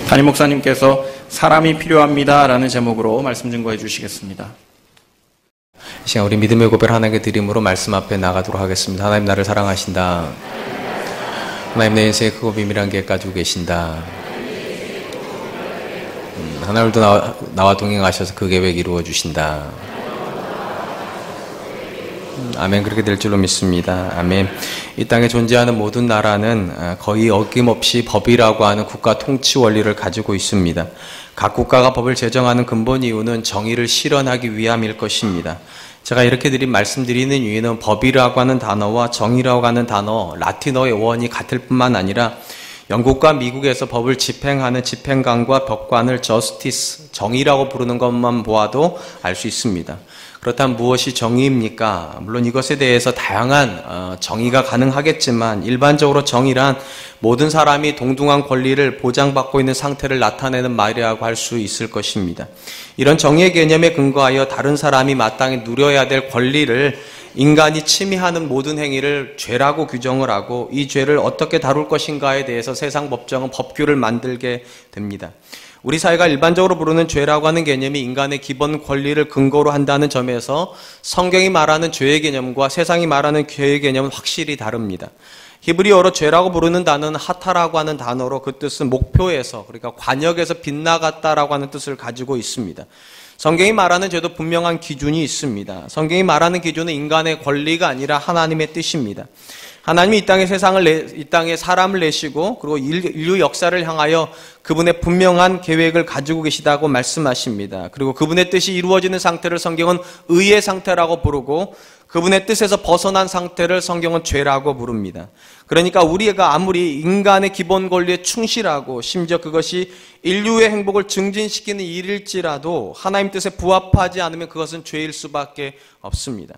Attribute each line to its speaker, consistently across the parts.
Speaker 1: 담임 목사님께서 사람이 필요합니다 라는 제목으로 말씀 증거해 주시겠습니다.
Speaker 2: 이 시간 우리 믿음의 고백을 하나님께 드림으로 말씀 앞에 나가도록 하겠습니다. 하나님 나를 사랑하신다. 하나님 내 인생의 크고 비밀한 계획 가지고 계신다. 하나님도 나와 동행하셔서 그 계획 이루어 주신다. 아멘. 그렇게 될 줄로 믿습니다. 아멘. 이 땅에 존재하는 모든 나라는 거의 어김없이 법이라고 하는 국가 통치 원리를 가지고 있습니다. 각 국가가 법을 제정하는 근본 이유는 정의를 실현하기 위함일 것입니다. 제가 이렇게 말씀드리는 이유는 법이라고 하는 단어와 정의라고 하는 단어, 라틴어의 원이 같을 뿐만 아니라 영국과 미국에서 법을 집행하는 집행관과 법관을 justice, 정의라고 부르는 것만 보아도 알 수 있습니다. 그렇다면 무엇이 정의입니까? 물론 이것에 대해서 다양한 정의가 가능하겠지만 일반적으로 정의란 모든 사람이 동등한 권리를 보장받고 있는 상태를 나타내는 말이라고 할 수 있을 것입니다. 이런 정의의 개념에 근거하여 다른 사람이 마땅히 누려야 될 권리를 인간이 침해하는 모든 행위를 죄라고 규정을 하고 이 죄를 어떻게 다룰 것인가에 대해서 세상 법정은 법규를 만들게 됩니다. 우리 사회가 일반적으로 부르는 죄라고 하는 개념이 인간의 기본 권리를 근거로 한다는 점에서 성경이 말하는 죄의 개념과 세상이 말하는 죄의 개념은 확실히 다릅니다. 히브리어로 죄라고 부르는 단어는 하타라고 하는 단어로 그 뜻은 목표에서, 그러니까 관역에서 빗나갔다라고 하는 뜻을 가지고 있습니다. 성경이 말하는 죄도 분명한 기준이 있습니다. 성경이 말하는 기준은 인간의 권리가 아니라 하나님의 뜻입니다. 하나님이 이 땅에 사람을 내시고 그리고 인류 역사를 향하여 그분의 분명한 계획을 가지고 계시다고 말씀하십니다. 그리고 그분의 뜻이 이루어지는 상태를 성경은 의의 상태라고 부르고 그분의 뜻에서 벗어난 상태를 성경은 죄라고 부릅니다. 그러니까 우리가 아무리 인간의 기본 권리에 충실하고 심지어 그것이 인류의 행복을 증진시키는 일일지라도 하나님 뜻에 부합하지 않으면 그것은 죄일 수밖에 없습니다.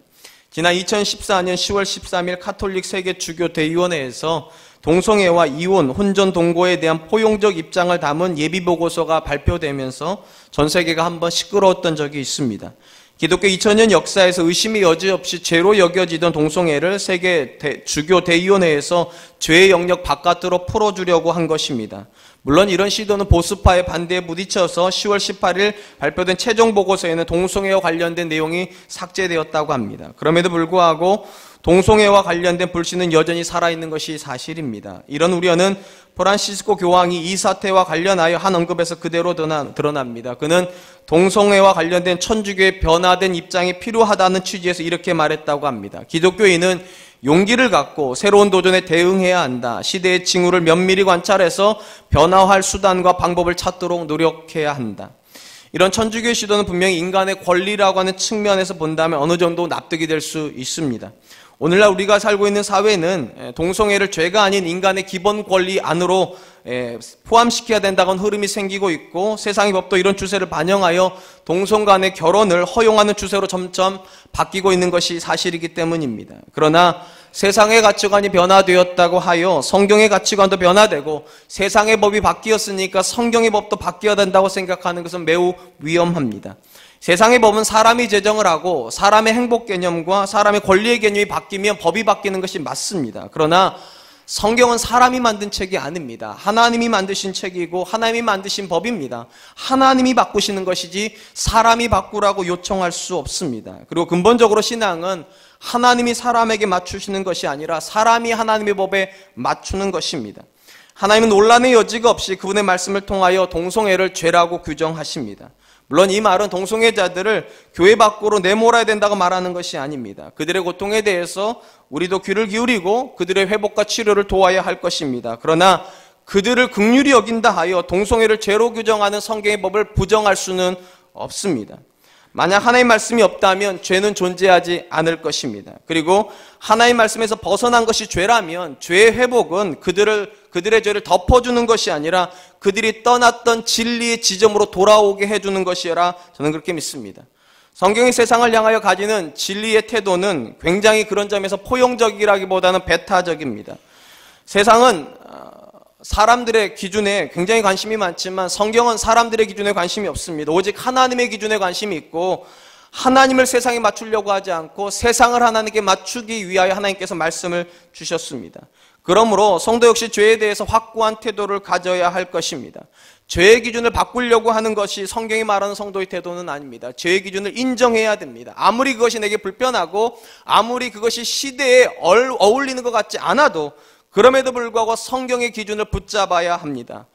Speaker 2: 지난 2014년 10월 13일 카톨릭 세계주교대의원회에서 동성애와 이혼, 혼전 동거에 대한 포용적 입장을 담은 예비보고서가 발표되면서 전 세계가 한번 시끄러웠던 적이 있습니다. 기독교 2000년 역사에서 의심의 여지 없이 죄로 여겨지던 동성애를 세계 주교 대의원회에서 죄의 영역 바깥으로 풀어주려고 한 것입니다. 물론 이런 시도는 보수파의 반대에 부딪혀서 10월 18일 발표된 최종 보고서에는 동성애와 관련된 내용이 삭제되었다고 합니다. 그럼에도 불구하고 동성애와 관련된 불신은 여전히 살아있는 것이 사실입니다. 이런 우려는 프란시스코 교황이 이 사태와 관련하여 한 언급에서 그대로 드러납니다. 그는 동성애와 관련된 천주교의 변화된 입장이 필요하다는 취지에서 이렇게 말했다고 합니다. 기독교인은 용기를 갖고 새로운 도전에 대응해야 한다. 시대의 징후를 면밀히 관찰해서 변화할 수단과 방법을 찾도록 노력해야 한다. 이런 천주교의 시도는 분명히 인간의 권리라고 하는 측면에서 본다면 어느 정도 납득이 될 수 있습니다. 오늘날 우리가 살고 있는 사회는 동성애를 죄가 아닌 인간의 기본 권리 안으로 포함시켜야 된다는 흐름이 생기고 있고 세상의 법도 이런 추세를 반영하여 동성 간의 결혼을 허용하는 추세로 점점 바뀌고 있는 것이 사실이기 때문입니다. 그러나 세상의 가치관이 변화되었다고 하여 성경의 가치관도 변화되고 세상의 법이 바뀌었으니까 성경의 법도 바뀌어야 된다고 생각하는 것은 매우 위험합니다. 세상의 법은 사람이 제정을 하고 사람의 행복 개념과 사람의 권리의 개념이 바뀌면 법이 바뀌는 것이 맞습니다. 그러나 성경은 사람이 만든 책이 아닙니다. 하나님이 만드신 책이고 하나님이 만드신 법입니다. 하나님이 바꾸시는 것이지 사람이 바꾸라고 요청할 수 없습니다. 그리고 근본적으로 신앙은 하나님이 사람에게 맞추시는 것이 아니라 사람이 하나님의 법에 맞추는 것입니다. 하나님은 논란의 여지가 없이 그분의 말씀을 통하여 동성애를 죄라고 규정하십니다. 물론 이 말은 동성애자들을 교회 밖으로 내몰아야 된다고 말하는 것이 아닙니다. 그들의 고통에 대해서 우리도 귀를 기울이고 그들의 회복과 치료를 도와야 할 것입니다. 그러나 그들을 긍휼히 여긴다 하여 동성애를 죄로 규정하는 성경의 법을 부정할 수는 없습니다. 만약 하나님의 말씀이 없다면 죄는 존재하지 않을 것입니다. 그리고 하나님의 말씀에서 벗어난 것이 죄라면 죄의 회복은 그들의 죄를 덮어주는 것이 아니라 그들이 떠났던 진리의 지점으로 돌아오게 해주는 것이라 저는 그렇게 믿습니다. 성경이 세상을 향하여 가지는 진리의 태도는 굉장히 그런 점에서 포용적이라기보다는 배타적입니다. 세상은 사람들의 기준에 굉장히 관심이 많지만 성경은 사람들의 기준에 관심이 없습니다. 오직 하나님의 기준에 관심이 있고 하나님을 세상에 맞추려고 하지 않고 세상을 하나님께 맞추기 위하여 하나님께서 말씀을 주셨습니다. 그러므로 성도 역시 죄에 대해서 확고한 태도를 가져야 할 것입니다. 죄의 기준을 바꾸려고 하는 것이 성경이 말하는 성도의 태도는 아닙니다. 죄의 기준을 인정해야 됩니다. 아무리 그것이 내게 불편하고 아무리 그것이 시대에 어울리는 것 같지 않아도 그럼에도 불구하고 성경의 기준을 붙잡아야 합니다.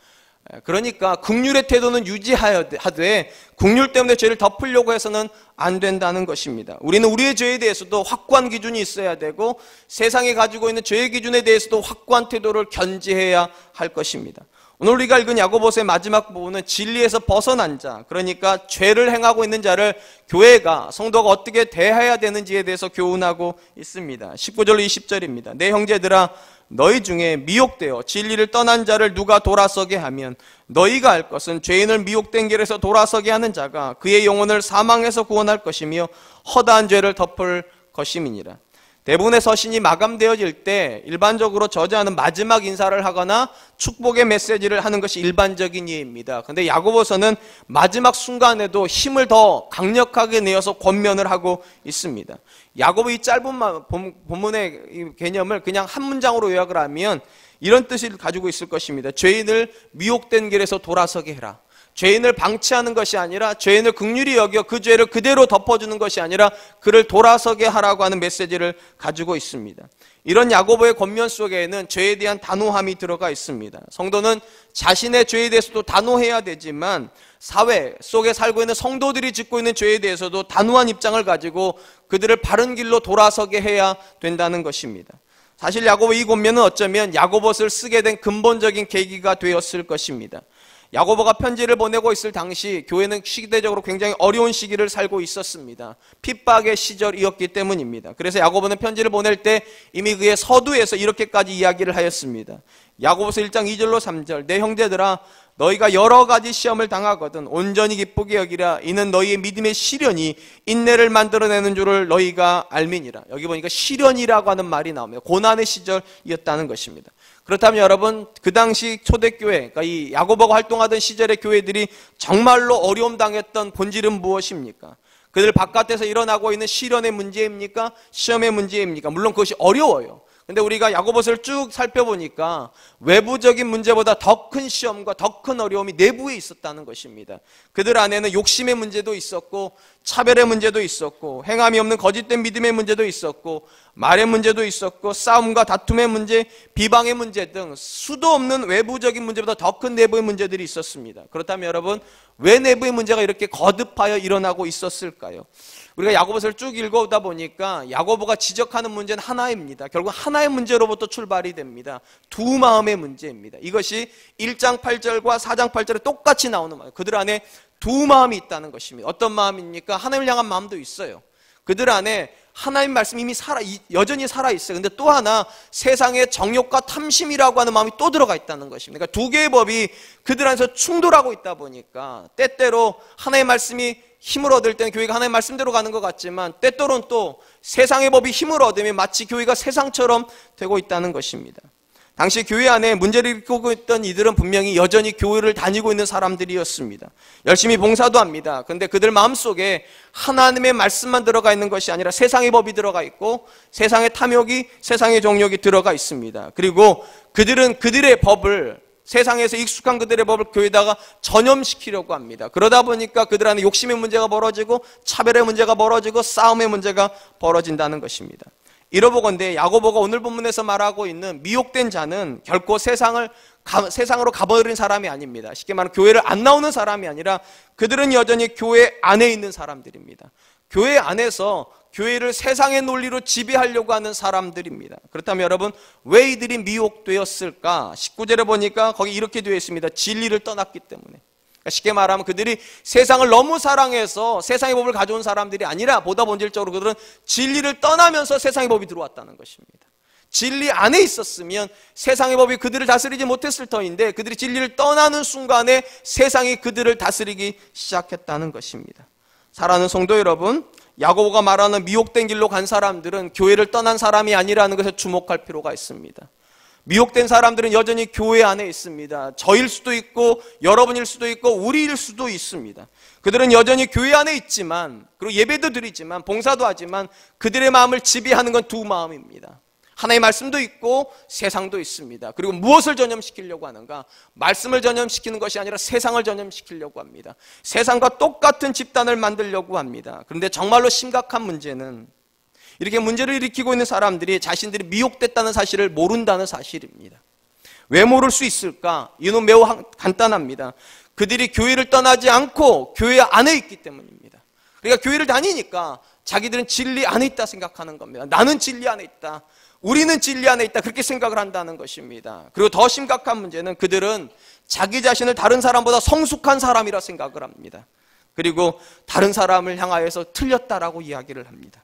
Speaker 2: 그러니까 긍휼의 태도는 유지하되 긍휼 때문에 죄를 덮으려고 해서는 안 된다는 것입니다. 우리는 우리의 죄에 대해서도 확고한 기준이 있어야 되고 세상이 가지고 있는 죄의 기준에 대해서도 확고한 태도를 견지해야 할 것입니다. 오늘 우리가 읽은 야고보서의 마지막 부분은 진리에서 벗어난 자, 그러니까 죄를 행하고 있는 자를 교회가, 성도가 어떻게 대해야 되는지에 대해서 교훈하고 있습니다. 19절 20절입니다. 내 형제들아, 너희 중에 미혹되어 진리를 떠난 자를 누가 돌아서게 하면 너희가 알 것은 죄인을 미혹된 길에서 돌아서게 하는 자가 그의 영혼을 사망에서 구원할 것이며 허다한 죄를 덮을 것임이니라. 대부분의 서신이 마감되어질 때 일반적으로 저자는 마지막 인사를 하거나 축복의 메시지를 하는 것이 일반적인 예입니다. 그런데 야고보서는 마지막 순간에도 힘을 더 강력하게 내어서 권면을 하고 있습니다. 야고보 이 짧은 본문의 개념을 그냥 한 문장으로 요약을 하면 이런 뜻을 가지고 있을 것입니다. 죄인을 미혹된 길에서 돌아서게 해라. 죄인을 방치하는 것이 아니라 죄인을 긍휼히 여겨 그 죄를 그대로 덮어주는 것이 아니라 그를 돌아서게 하라고 하는 메시지를 가지고 있습니다. 이런 야고보의 권면 속에는 죄에 대한 단호함이 들어가 있습니다. 성도는 자신의 죄에 대해서도 단호해야 되지만 사회 속에 살고 있는 성도들이 짓고 있는 죄에 대해서도 단호한 입장을 가지고 그들을 바른 길로 돌아서게 해야 된다는 것입니다. 사실 야고보 이 권면은 어쩌면 야고보서를 쓰게 된 근본적인 계기가 되었을 것입니다. 야고보가 편지를 보내고 있을 당시 교회는 시대적으로 굉장히 어려운 시기를 살고 있었습니다. 핍박의 시절이었기 때문입니다. 그래서 야고보는 편지를 보낼 때 이미 그의 서두에서 이렇게까지 이야기를 하였습니다. 야고보서 1장 2절로 3절 내 형제들아 너희가 여러 가지 시험을 당하거든 온전히 기쁘게 여기라. 이는 너희의 믿음의 시련이 인내를 만들어내는 줄을 너희가 알미니라. 여기 보니까 시련이라고 하는 말이 나옵니다. 고난의 시절이었다는 것입니다. 그렇다면 여러분 그 당시 초대교회, 그러니까 이 야고보가 활동하던 시절의 교회들이 정말로 어려움 당했던 본질은 무엇입니까? 그들 바깥에서 일어나고 있는 시련의 문제입니까? 시험의 문제입니까? 물론 그것이 어려워요. 근데 우리가 야고보서를 쭉 살펴보니까 외부적인 문제보다 더 큰 시험과 더 큰 어려움이 내부에 있었다는 것입니다. 그들 안에는 욕심의 문제도 있었고 차별의 문제도 있었고 행함이 없는 거짓된 믿음의 문제도 있었고 말의 문제도 있었고 싸움과 다툼의 문제, 비방의 문제 등 수도 없는 외부적인 문제보다 더 큰 내부의 문제들이 있었습니다. 그렇다면 여러분 왜 내부의 문제가 이렇게 거듭하여 일어나고 있었을까요? 우리가 야고보서를 쭉 읽어오다 보니까 야고보가 지적하는 문제는 하나입니다. 결국 하나의 문제로부터 출발이 됩니다. 두 마음의 문제입니다. 이것이 1장 8절과 4장 8절에 똑같이 나오는 말이에요. 그들 안에 두 마음이 있다는 것입니다. 어떤 마음입니까? 하나님을 향한 마음도 있어요. 그들 안에 하나님 말씀이 이미 여전히 살아있어요. 근데 또 하나 세상의 정욕과 탐심이라고 하는 마음이 또 들어가 있다는 것입니다. 그러니까 두 개의 법이 그들 안에서 충돌하고 있다 보니까 때때로 하나님의 말씀이 힘을 얻을 때는 교회가 하나님의 말씀대로 가는 것 같지만 때때로는 또 세상의 법이 힘을 얻으면 마치 교회가 세상처럼 되고 있다는 것입니다. 당시 교회 안에 문제를 일으키고 있던 이들은 분명히 여전히 교회를 다니고 있는 사람들이었습니다. 열심히 봉사도 합니다. 그런데 그들 마음속에 하나님의 말씀만 들어가 있는 것이 아니라 세상의 법이 들어가 있고 세상의 탐욕이, 세상의 정욕이 들어가 있습니다. 그리고 그들은 그들의 법을 세상에서 익숙한 그들의 법을 교회에다가 전염시키려고 합니다. 그러다 보니까 그들 안에 욕심의 문제가 벌어지고 차별의 문제가 벌어지고 싸움의 문제가 벌어진다는 것입니다. 이러보건대 야고보가 오늘 본문에서 말하고 있는 미혹된 자는 결코 세상으로 가버린 사람이 아닙니다. 쉽게 말하면 교회를 안 나오는 사람이 아니라 그들은 여전히 교회 안에 있는 사람들입니다. 교회 안에서 교회를 세상의 논리로 지배하려고 하는 사람들입니다. 그렇다면 여러분 왜 이들이 미혹되었을까? 19절에 보니까 거기 이렇게 되어 있습니다. 진리를 떠났기 때문에. 쉽게 말하면 그들이 세상을 너무 사랑해서 세상의 법을 가져온 사람들이 아니라 보다 본질적으로 그들은 진리를 떠나면서 세상의 법이 들어왔다는 것입니다. 진리 안에 있었으면 세상의 법이 그들을 다스리지 못했을 터인데 그들이 진리를 떠나는 순간에 세상이 그들을 다스리기 시작했다는 것입니다. 사랑하는 성도 여러분, 야고보가 말하는 미혹된 길로 간 사람들은 교회를 떠난 사람이 아니라는 것에 주목할 필요가 있습니다. 미혹된 사람들은 여전히 교회 안에 있습니다. 저일 수도 있고 여러분일 수도 있고 우리일 수도 있습니다. 그들은 여전히 교회 안에 있지만 그리고 예배도 드리지만 봉사도 하지만 그들의 마음을 지배하는 건 두 마음입니다.
Speaker 3: 하나님의 말씀도 있고 세상도 있습니다. 그리고 무엇을 전염시키려고 하는가? 말씀을 전염시키는 것이 아니라 세상을 전염시키려고 합니다. 세상과 똑같은 집단을 만들려고 합니다. 그런데 정말로 심각한 문제는 이렇게 문제를 일으키고 있는 사람들이 자신들이 미혹됐다는 사실을 모른다는 사실입니다. 왜 모를 수 있을까? 이유는 매우 간단합니다. 그들이 교회를 떠나지 않고 교회 안에 있기 때문입니다. 그러니까 교회를 다니니까 자기들은 진리 안에 있다 생각하는 겁니다. 나는 진리 안에 있다. 우리는 진리 안에 있다. 그렇게 생각을 한다는 것입니다. 그리고 더 심각한 문제는 그들은 자기 자신을 다른 사람보다 성숙한 사람이라 생각을 합니다. 그리고 다른 사람을 향하여서 틀렸다라고 이야기를 합니다.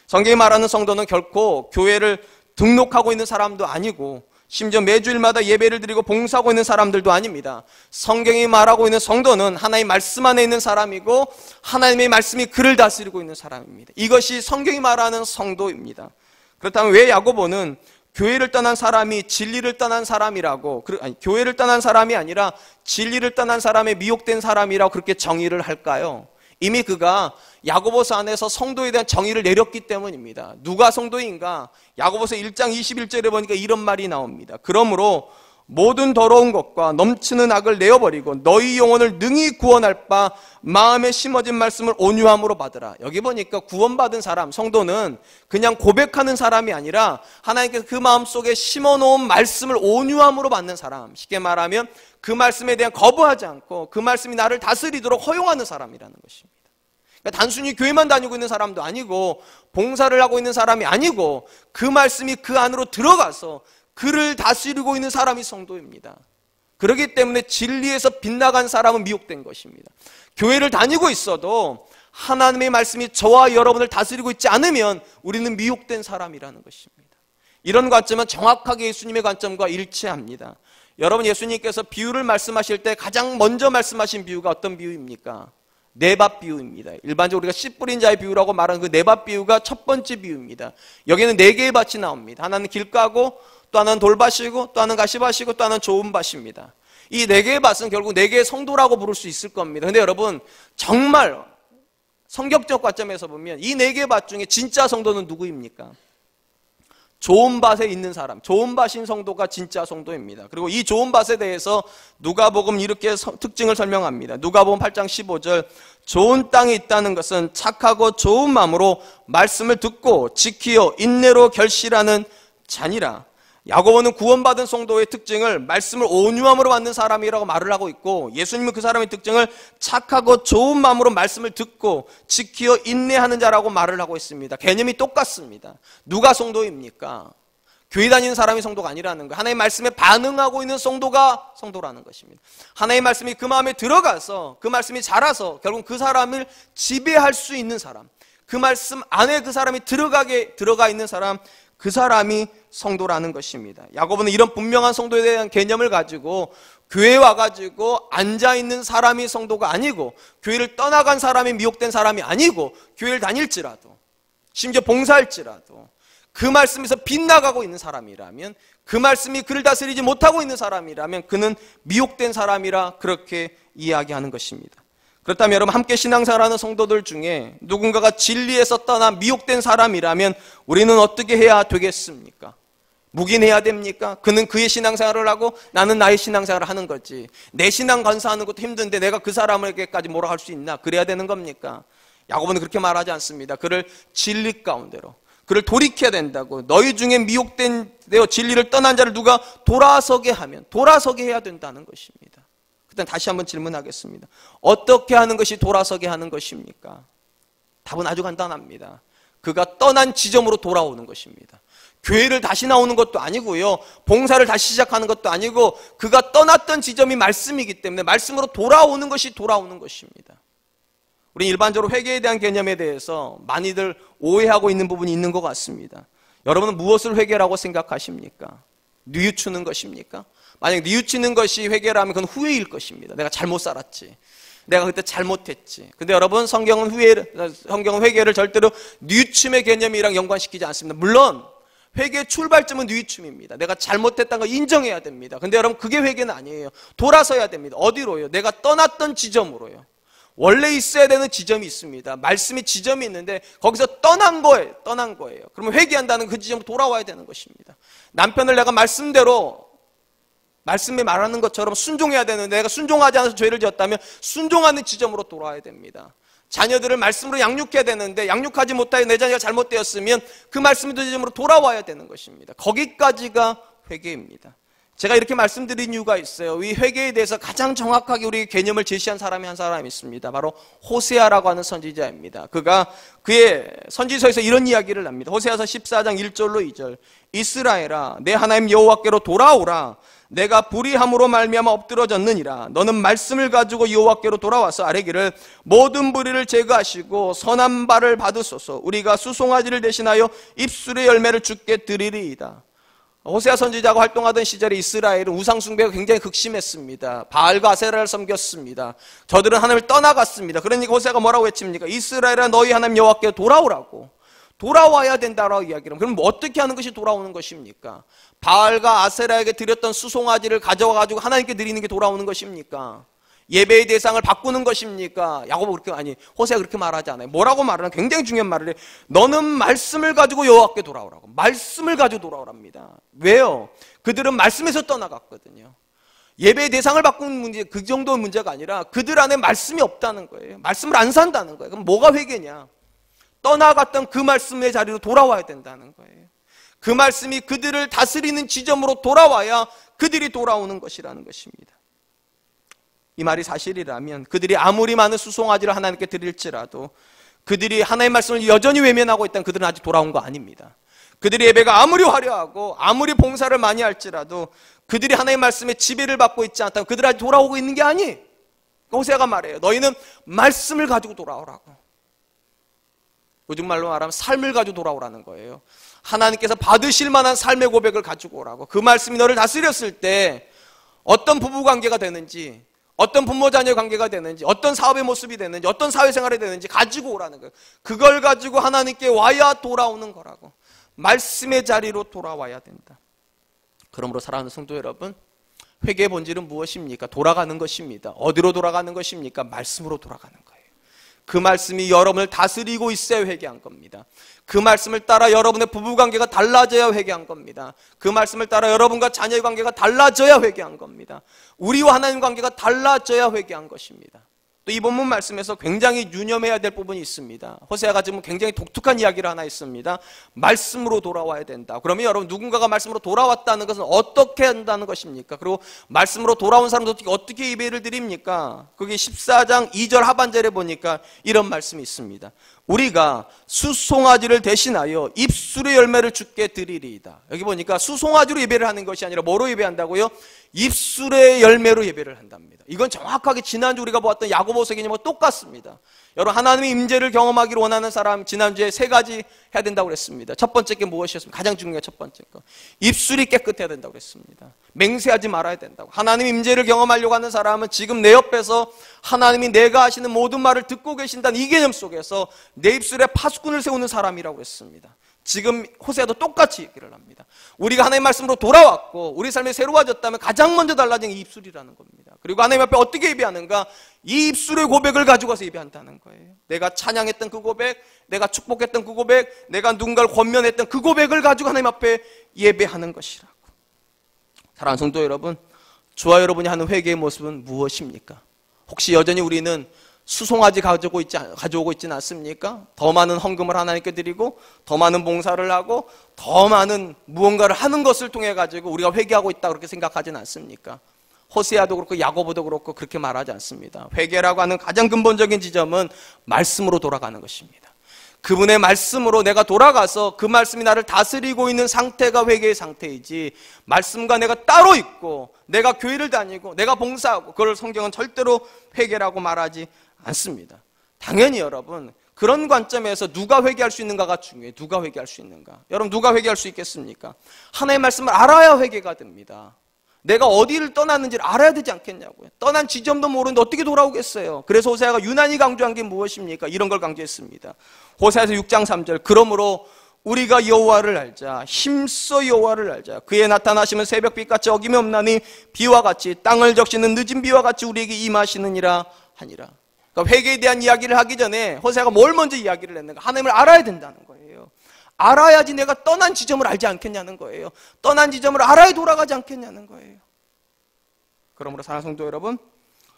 Speaker 3: 성경이 말하는 성도는 결코 교회를 등록하고 있는 사람도 아니고 심지어 매주일마다 예배를 드리고 봉사하고 있는 사람들도 아닙니다. 성경이 말하고 있는 성도는 하나님의 말씀 안에 있는 사람이고 하나님의 말씀이 그를 다스리고 있는 사람입니다. 이것이 성경이 말하는 성도입니다. 그렇다면 왜 야고보는 교회를 떠난 사람이 진리를 떠난 사람이라고, 교회를 떠난 사람이 아니라 진리를 떠난 사람에 미혹된 사람이라고 그렇게 정의를 할까요? 이미 그가 야고보서 안에서 성도에 대한 정의를 내렸기 때문입니다. 누가 성도인가? 야고보서 1장 21절에 보니까 이런 말이 나옵니다. 그러므로 모든 더러운 것과 넘치는 악을 내어버리고 너희 영혼을 능히 구원할 바 마음에 심어진 말씀을 온유함으로 받으라. 여기 보니까 구원받은 사람, 성도는 그냥 고백하는 사람이 아니라 하나님께서 그 마음속에 심어놓은 말씀을 온유함으로 받는 사람, 쉽게 말하면 그 말씀에 대한 거부하지 않고 그 말씀이 나를 다스리도록 허용하는 사람이라는 것입니다. 그러니까 단순히 교회만 다니고 있는 사람도 아니고 봉사를 하고 있는 사람이 아니고 그 말씀이 그 안으로 들어가서 그를 다스리고 있는 사람이 성도입니다. 그렇기 때문에 진리에서 빗나간 사람은 미혹된 것입니다. 교회를 다니고 있어도 하나님의 말씀이 저와 여러분을 다스리고 있지 않으면 우리는 미혹된 사람이라는 것입니다. 이런 관점은 정확하게 예수님의 관점과 일치합니다. 여러분, 예수님께서 비유를 말씀하실 때 가장 먼저 말씀하신 비유가 어떤 비유입니까? 네밥 비유입니다. 일반적으로 우리가 씨 뿌린 자의 비유라고 말하는 그 네밥 비유가 첫 번째 비유입니다. 여기는 4개의 밭이 나옵니다. 하나는 길가고 또 하나는 돌밭이고 또 하나는 가시밭이고 또 하나는 좋은 밭입니다. 이 4개의 밭은 결국 4개의 성도라고 부를 수 있을 겁니다. 근데 여러분, 정말 성격적 관점에서 보면 이 4개의 밭 중에 진짜 성도는 누구입니까? 좋은 밭에 있는 사람, 좋은 밭인 성도가 진짜 성도입니다. 그리고 이 좋은 밭에 대해서 누가복음 이렇게 특징을 설명합니다. 누가복음 8장 15절, 좋은 땅에 있다는 것은 착하고 좋은 마음으로 말씀을 듣고 지키어 인내로 결실하는 자니라. 야고보는 구원받은 성도의 특징을 말씀을 온유함으로 받는 사람이라고 말을 하고 있고, 예수님은 그 사람의 특징을 착하고 좋은 마음으로 말씀을 듣고 지키어 인내하는 자라고 말을 하고 있습니다. 개념이 똑같습니다. 누가 성도입니까? 교회 다니는 사람이 성도가 아니라는 거예요. 하나님의 말씀에 반응하고 있는 성도가 성도라는 것입니다. 하나님의 말씀이 그 마음에 들어가서 그 말씀이 자라서 결국 그 사람을 지배할 수 있는 사람, 그 말씀 안에 그 사람이 들어가 있는 사람, 그 사람이 성도라는 것입니다. 야고보는 이런 분명한 성도에 대한 개념을 가지고 교회에 와가지고 앉아있는 사람이 성도가 아니고, 교회를 떠나간 사람이 미혹된 사람이 아니고, 교회를 다닐지라도 심지어 봉사할지라도 그 말씀에서 빗나가고 있는 사람이라면, 그 말씀이 그를 다스리지 못하고 있는 사람이라면 그는 미혹된 사람이라 그렇게 이야기하는 것입니다. 그렇다면 여러분, 함께 신앙생활하는 성도들 중에 누군가가 진리에서 떠나 미혹된 사람이라면 우리는 어떻게 해야 되겠습니까? 묵인해야 됩니까? 그는 그의 신앙생활을 하고 나는 나의 신앙생활을 하는 거지, 내 신앙 건사하는 것도 힘든데 내가 그 사람에게까지 뭐라 할 수 있나? 그래야 되는 겁니까? 야고보는 그렇게 말하지 않습니다. 그를 진리 가운데로, 그를 돌이켜야 된다고. 너희 중에 미혹된 되어 진리를 떠난 자를 누가 돌아서게 하면 돌아서게 해야 된다는 것입니다. 일단 다시 한번 질문하겠습니다. 어떻게 하는 것이 돌아서게 하는 것입니까? 답은 아주 간단합니다. 그가 떠난 지점으로 돌아오는 것입니다. 교회를 다시 나오는 것도 아니고요, 봉사를 다시 시작하는 것도 아니고, 그가 떠났던 지점이 말씀이기 때문에 말씀으로 돌아오는 것이 돌아오는 것입니다. 우리 일반적으로 회개에 대한 개념에 대해서 많이들 오해하고 있는 부분이 있는 것 같습니다. 여러분은 무엇을 회개라고 생각하십니까? 뉘우치는 것입니까? 만약 뉘우치는 것이 회개라면 그건 후회일 것입니다. 내가 잘못 살았지, 내가 그때 잘못했지. 근데 여러분, 성경은 회개를 절대로 뉘우침의 개념이랑 연관시키지 않습니다. 물론 회개의 출발점은 뉘우침입니다. 내가 잘못했다는 걸 인정해야 됩니다. 근데 여러분, 그게 회개는 아니에요. 돌아서야 됩니다. 어디로요? 내가 떠났던 지점으로요. 원래 있어야 되는 지점이 있습니다. 말씀이 지점이 있는데 거기서 떠난 거예요. 그러면 회개한다는 그 지점으로 돌아와야 되는 것입니다. 남편을 내가 말씀대로 말씀에 말하는 것처럼 순종해야 되는데 내가 순종하지 않아서 죄를 지었다면 순종하는 지점으로 돌아와야 됩니다. 자녀들을 말씀으로 양육해야 되는데 양육하지 못하여 내 자녀가 잘못되었으면 그 말씀의 지점으로 돌아와야 되는 것입니다. 거기까지가 회개입니다. 제가 이렇게 말씀드린 이유가 있어요. 이 회개에 대해서 가장 정확하게 우리 개념을 제시한 사람이 한 사람이 있습니다. 바로 호세아라고 하는 선지자입니다. 그가 그의 선지서에서 이런 이야기를 합니다. 호세아서 14장 1절로 2절. 이스라엘아, 내 하나님 여호와께로 돌아오라. 내가 불의함으로 말미암아 엎드러졌느니라. 너는 말씀을 가지고 여호와께로 돌아와서 아뢰기를 모든 불의를 제거하시고 선한 발을 받으소서. 우리가 수송아지를 대신하여 입술의 열매를 주께 드리리이다. 호세아 선지자가 활동하던 시절에 이스라엘은 우상 숭배가 굉장히 극심했습니다. 바알과 아세라를 섬겼습니다. 저들은 하나님을 떠나갔습니다. 그러니까 호세아가 뭐라고 외칩니까? 이스라엘아, 너희 하나님 여호와께 돌아오라고. 돌아와야 된다라고 이야기를 합니다. 그럼 뭐 어떻게 하는 것이 돌아오는 것입니까? 바알과 아세라에게 드렸던 수송아지를 가져와가지고 하나님께 드리는 게 돌아오는 것입니까? 예배의 대상을 바꾸는 것입니까? 호세아가 그렇게 말하지 않아요. 뭐라고 말하나? 굉장히 중요한 말을 해요. 너는 말씀을 가지고 여호와께 돌아오라고. 말씀을 가지고 돌아오랍니다. 왜요? 그들은 말씀에서 떠나갔거든요. 예배의 대상을 바꾸는 문제, 그 정도의 문제가 아니라 그들 안에 말씀이 없다는 거예요. 말씀을 안 산다는 거예요. 그럼 뭐가 회개냐? 떠나갔던 그 말씀의 자리로 돌아와야 된다는 거예요. 그 말씀이 그들을 다스리는 지점으로 돌아와야 그들이 돌아오는 것이라는 것입니다. 이 말이 사실이라면 그들이 아무리 많은 수송아지를 하나님께 드릴지라도 그들이 하나님의 말씀을 여전히 외면하고 있다면 그들은 아직 돌아온 거 아닙니다. 그들의 예배가 아무리 화려하고 아무리 봉사를 많이 할지라도 그들이 하나님의 말씀에 지배를 받고 있지 않다면 그들은 아직 돌아오고 있는 게 아니. 호세아가 말해요. 너희는 말씀을 가지고 돌아오라고. 요즘 말로 말하면 삶을 가지고 돌아오라는 거예요. 하나님께서 받으실 만한 삶의 고백을 가지고 오라고. 그 말씀이 너를 다스렸을 때 어떤 부부관계가 되는지, 어떤 부모 자녀 관계가 되는지, 어떤 사업의 모습이 되는지, 어떤 사회생활이 되는지 가지고 오라는 거예요. 그걸 가지고 하나님께 와야 돌아오는 거라고. 말씀의 자리로 돌아와야 된다. 그러므로 사랑하는 성도 여러분, 회개의 본질은 무엇입니까? 돌아가는 것입니다. 어디로 돌아가는 것입니까? 말씀으로 돌아가는 거예요. 그 말씀이 여러분을 다스리고 있어야 회개한 겁니다. 그 말씀을 따라 여러분의 부부관계가 달라져야 회개한 겁니다. 그 말씀을 따라 여러분과 자녀의 관계가 달라져야 회개한 겁니다. 우리와 하나님 관계가 달라져야 회개한 것입니다. 또 이 본문 말씀에서 굉장히 유념해야 될 부분이 있습니다. 호세아가 지금 굉장히 독특한 이야기를 하나 있습니다. 말씀으로 돌아와야 된다. 그러면 여러분, 누군가가 말씀으로 돌아왔다는 것은 어떻게 한다는 것입니까? 그리고 말씀으로 돌아온 사람도 어떻게 예배를 드립니까? 그게 14장 2절 하반절에 보니까 이런 말씀이 있습니다. 우리가 수송아지를 대신하여 입술의 열매를 주께 드리리이다. 여기 보니까 수송아지로 예배를 하는 것이 아니라 뭐로 예배한다고요? 입술의 열매로 예배를 한답니다. 이건 정확하게 지난주 우리가 보았던 야고보서 개념과 똑같습니다. 여러분, 하나님의 임재를 경험하기를 원하는 사람, 지난주에 3가지 해야 된다고 그랬습니다. 첫 번째 게 무엇이었습니까? 가장 중요한 첫 번째 거. 입술이 깨끗해야 된다고 그랬습니다. 맹세하지 말아야 된다고. 하나님의 임재를 경험하려고 하는 사람은 지금 내 옆에서 하나님이 내가 하시는 모든 말을 듣고 계신다는 이 개념 속에서 내 입술에 파수꾼을 세우는 사람이라고 그랬습니다. 지금 호세아도 똑같이 얘기를 합니다. 우리가 하나님의 말씀으로 돌아왔고 우리 삶이 새로워졌다면 가장 먼저 달라진 게 입술이라는 겁니다. 그리고 하나님 앞에 어떻게 예배하는가? 이 입술의 고백을 가지고 와서 예배한다는 거예요. 내가 찬양했던 그 고백, 내가 축복했던 그 고백, 내가 누군가를 권면했던 그 고백을 가지고 하나님 앞에 예배하는 것이라고. 사랑하는 성도 여러분, 저와 여러분이 하는 회개의 모습은 무엇입니까? 혹시 여전히 우리는 수송아지 가져오고 있지는 않습니까? 더 많은 헌금을 하나님께 드리고 더 많은 봉사를 하고 더 많은 무언가를 하는 것을 통해 가지고 우리가 회개하고 있다 그렇게 생각하지는 않습니까? 호세아도 그렇고 야고보도 그렇고 그렇게 말하지 않습니다. 회개라고 하는 가장 근본적인 지점은 말씀으로 돌아가는 것입니다. 그분의 말씀으로 내가 돌아가서 그 말씀이 나를 다스리고 있는 상태가 회개의 상태이지, 말씀과 내가 따로 있고 내가 교회를 다니고 내가 봉사하고 그걸 성경은 절대로 회개라고 말하지 않습니다. 당연히 여러분, 그런 관점에서 누가 회개할 수 있는가가 중요해요. 누가 회개할 수 있는가? 여러분, 누가 회개할 수 있겠습니까? 하나님의 말씀을 알아야 회개가 됩니다. 내가 어디를 떠났는지를 알아야 되지 않겠냐고요. 떠난 지점도 모르는데 어떻게 돌아오겠어요? 그래서 호세아가 유난히 강조한 게 무엇입니까? 이런 걸 강조했습니다. 호세아서 6장 3절. 그러므로 우리가 여호와를 알자. 힘써 여호와를 알자. 그의 나타나심은 새벽빛같이 어김이 없나니 비와 같이 땅을 적시는 늦은 비와 같이 우리에게 임하시느니라 하니라. 그러니까 그러니까 회개에 대한 이야기를 하기 전에 호세아가 뭘 먼저 이야기를 했는가? 하나님을 알아야 된다는 거예요. 알아야지 내가 떠난 지점을 알지 않겠냐는 거예요. 떠난 지점을 알아야 돌아가지 않겠냐는 거예요. 그러므로 사랑하는 성도 여러분,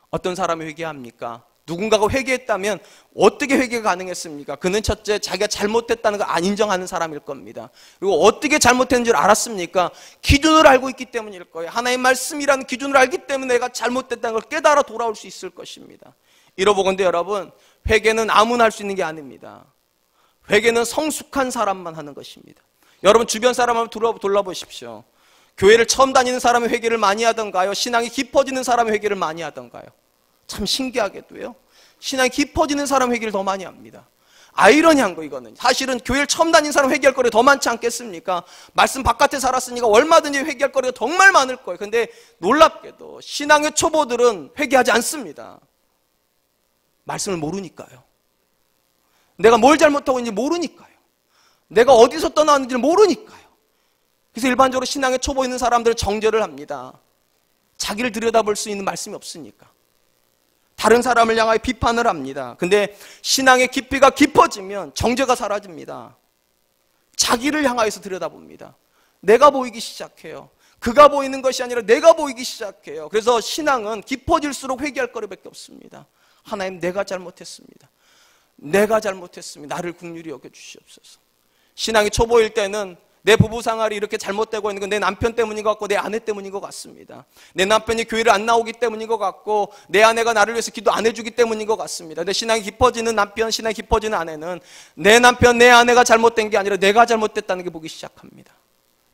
Speaker 3: 어떤 사람이 회개합니까? 누군가가 회개했다면 어떻게 회개가 가능했습니까? 그는 첫째, 자기가 잘못했다는 걸 안 인정하는 사람일 겁니다. 그리고 어떻게 잘못했는 줄 알았습니까? 기준을 알고 있기 때문일 거예요. 하나님의 말씀이라는 기준을 알기 때문에 내가 잘못됐다는 걸 깨달아 돌아올 수 있을 것입니다. 이러보건대 여러분, 회개는 아무나 할 수 있는 게 아닙니다. 회개는 성숙한 사람만 하는 것입니다. 여러분 주변 사람 한번 돌아보십시오. 교회를 처음 다니는 사람이 회개를 많이 하던가요? 신앙이 깊어지는 사람이 회개를 많이 하던가요? 참 신기하게도요. 신앙이 깊어지는 사람 회개를 더 많이 합니다. 아이러니한 거 이거는. 사실은 교회를 처음 다닌 사람 회개할 거리가 더 많지 않겠습니까? 말씀 바깥에 살았으니까 얼마든지 회개할 거리가 정말 많을 거예요. 근데 놀랍게도 신앙의 초보들은 회개하지 않습니다. 말씀을 모르니까요. 내가 뭘 잘못하고 있는지 모르니까요. 내가 어디서 떠나왔는지 모르니까요. 그래서 일반적으로 신앙의 초보 있는 사람들은 정죄를 합니다. 자기를 들여다볼 수 있는 말씀이 없으니까. 다른 사람을 향하여 비판을 합니다. 근데 신앙의 깊이가 깊어지면 정죄가 사라집니다. 자기를 향하여서 들여다봅니다. 내가 보이기 시작해요. 그가 보이는 것이 아니라 내가 보이기 시작해요. 그래서 신앙은 깊어질수록 회개할 거리밖에 없습니다. 하나님, 내가 잘못했습니다. 내가 잘못했습니다. 나를 긍휼히 여겨주시옵소서. 신앙이 초보일 때는 내 부부 생활이 이렇게 잘못되고 있는 건 내 남편 때문인 것 같고 내 아내 때문인 것 같습니다. 내 남편이 교회를 안 나오기 때문인 것 같고 내 아내가 나를 위해서 기도 안 해주기 때문인 것 같습니다. 내 신앙이 깊어지는 남편, 신앙이 깊어지는 아내는 내 남편, 내 아내가 잘못된 게 아니라 내가 잘못됐다는 게 보기 시작합니다.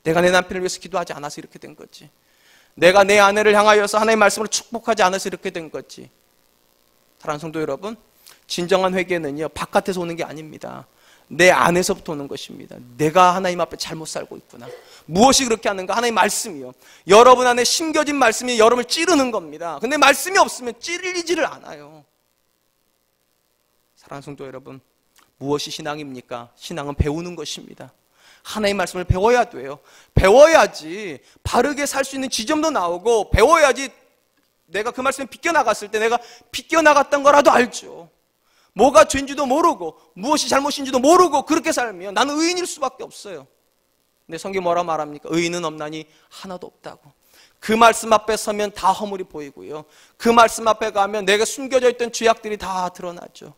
Speaker 3: 내가 내 남편을 위해서 기도하지 않아서 이렇게 된 거지. 내가 내 아내를 향하여서 하나님의 말씀으로 축복하지 않아서 이렇게 된 거지. 사랑하는 성도 여러분, 진정한 회개는요 바깥에서 오는 게 아닙니다. 내 안에서부터 오는 것입니다. 내가 하나님 앞에 잘못 살고 있구나. 무엇이 그렇게 하는가? 하나님의 말씀이요. 여러분 안에 심겨진 말씀이 여러분을 찌르는 겁니다. 근데 말씀이 없으면 찌르지를 않아요. 사랑하는 성도 여러분, 무엇이 신앙입니까? 신앙은 배우는 것입니다. 하나님의 말씀을 배워야 돼요. 배워야지 바르게 살 수 있는 지점도 나오고, 배워야지 내가 그 말씀에 비껴나갔을 때 내가 비껴나갔던 거라도 알죠. 뭐가 죄인지도 모르고 무엇이 잘못인지도 모르고 그렇게 살면 나는 의인일 수밖에 없어요. 근데 성경이 뭐라 말합니까? 의인은 없나니 하나도 없다고. 그 말씀 앞에 서면 다 허물이 보이고요. 그 말씀 앞에 가면 내가 숨겨져 있던 죄악들이 다 드러나죠.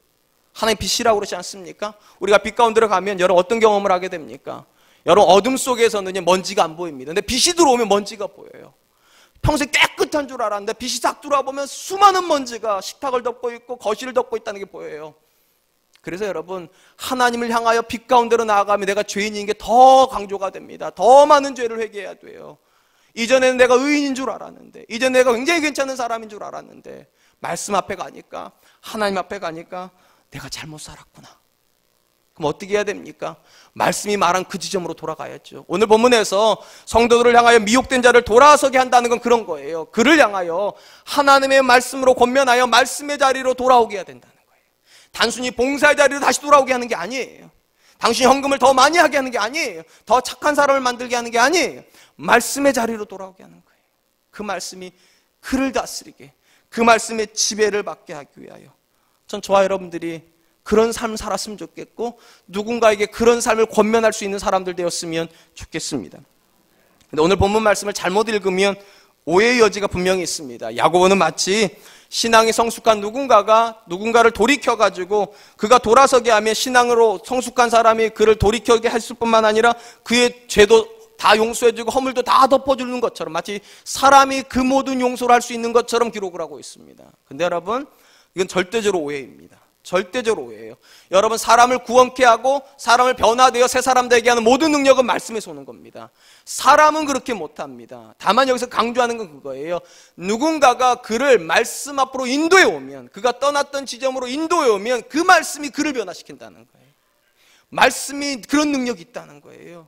Speaker 3: 하나님 빛이라고 그러지 않습니까? 우리가 빛 가운데로 가면 여러분 어떤 경험을 하게 됩니까? 여러분 어둠 속에서는 먼지가 안 보입니다. 근데 빛이 들어오면 먼지가 보여요. 평소에 깨끗한 줄 알았는데 빛이 싹 들어와보면 수많은 먼지가 식탁을 덮고 있고 거실을 덮고 있다는 게 보여요. 그래서 여러분 하나님을 향하여 빛 가운데로 나아가면 내가 죄인인 게 더 강조가 됩니다. 더 많은 죄를 회개해야 돼요. 이전에는 내가 의인인 줄 알았는데, 이전 내가 굉장히 괜찮은 사람인 줄 알았는데, 말씀 앞에 가니까, 하나님 앞에 가니까 내가 잘못 살았구나. 그럼 어떻게 해야 됩니까? 말씀이 말한 그 지점으로 돌아가야죠. 오늘 본문에서 성도들을 향하여 미혹된 자를 돌아서게 한다는 건 그런 거예요. 그를 향하여 하나님의 말씀으로 권면하여 말씀의 자리로 돌아오게 해야 된다는 거예요. 단순히 봉사의 자리로 다시 돌아오게 하는 게 아니에요. 당신이 헌금을 더 많이 하게 하는 게 아니에요. 더 착한 사람을 만들게 하는 게 아니에요. 말씀의 자리로 돌아오게 하는 거예요. 그 말씀이 그를 다스리게, 그 말씀의 지배를 받게 하기 위하여 전 저와 여러분들이 그런 삶을 살았으면 좋겠고, 누군가에게 그런 삶을 권면할 수 있는 사람들 되었으면 좋겠습니다. 근데 오늘 본문 말씀을 잘못 읽으면 오해의 여지가 분명히 있습니다. 야고보는 마치 신앙이 성숙한 누군가가 누군가를 돌이켜가지고 그가 돌아서게 하면 신앙으로 성숙한 사람이 그를 돌이켜게 했을 뿐만 아니라 그의 죄도 다 용서해주고 허물도 다 덮어주는 것처럼, 마치 사람이 그 모든 용서를 할 수 있는 것처럼 기록을 하고 있습니다. 근데 여러분, 이건 절대적으로 오해입니다. 절대적으로 오해예요. 여러분, 사람을 구원케 하고 사람을 변화되어 새 사람 되게 하는 모든 능력은 말씀에서 오는 겁니다. 사람은 그렇게 못합니다. 다만 여기서 강조하는 건 그거예요. 누군가가 그를 말씀 앞으로 인도해 오면, 그가 떠났던 지점으로 인도해 오면 그 말씀이 그를 변화시킨다는 거예요. 말씀이 그런 능력이 있다는 거예요.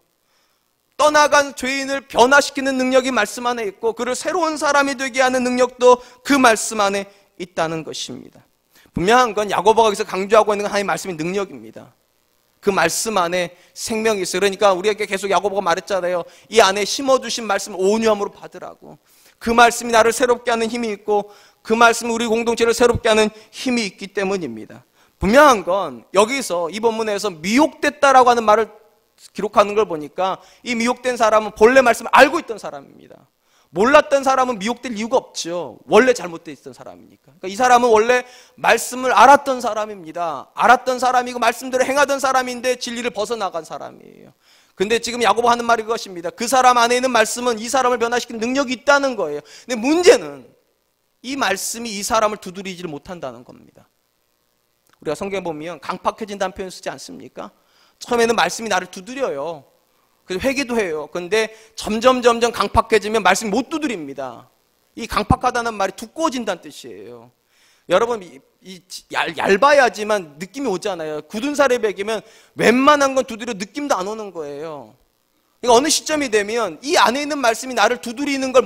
Speaker 3: 떠나간 죄인을 변화시키는 능력이 말씀 안에 있고, 그를 새로운 사람이 되게 하는 능력도 그 말씀 안에 있다는 것입니다. 분명한 건 야고보가 여기서 강조하고 있는 건 하나님의 말씀의 능력입니다. 그 말씀 안에 생명이 있어요. 그러니까 우리에게 계속 야고보가 말했잖아요. 이 안에 심어주신 말씀을 온유함으로 받으라고. 그 말씀이 나를 새롭게 하는 힘이 있고, 그 말씀이 우리 공동체를 새롭게 하는 힘이 있기 때문입니다. 분명한 건 여기서 이 본문에서 미혹됐다라고 하는 말을 기록하는 걸 보니까 이 미혹된 사람은 본래 말씀을 알고 있던 사람입니다. 몰랐던 사람은 미혹될 이유가 없죠. 원래 잘못되어 있던 사람이니까. 그러니까 이 사람은 원래 말씀을 알았던 사람입니다. 알았던 사람이고 말씀대로 행하던 사람인데 진리를 벗어나간 사람이에요. 근데 지금 야고보 하는 말이 그것입니다. 그 사람 안에 있는 말씀은 이 사람을 변화시키는 능력이 있다는 거예요. 근데 문제는 이 말씀이 이 사람을 두드리지를 못한다는 겁니다. 우리가 성경에 보면 강팍해진다는 표현 쓰지 않습니까? 처음에는 말씀이 나를 두드려요. 그래서 회개도 해요. 그런데 점점 강팍해지면 말씀이 못 두드립니다. 이 강팍하다는 말이 두꺼워진다는 뜻이에요. 여러분, 얇아야지만 느낌이 오잖아요. 굳은 살에 베기면 웬만한 건 두드려 느낌도 안 오는 거예요. 그러니까 어느 시점이 되면 이 안에 있는 말씀이 나를 두드리는 걸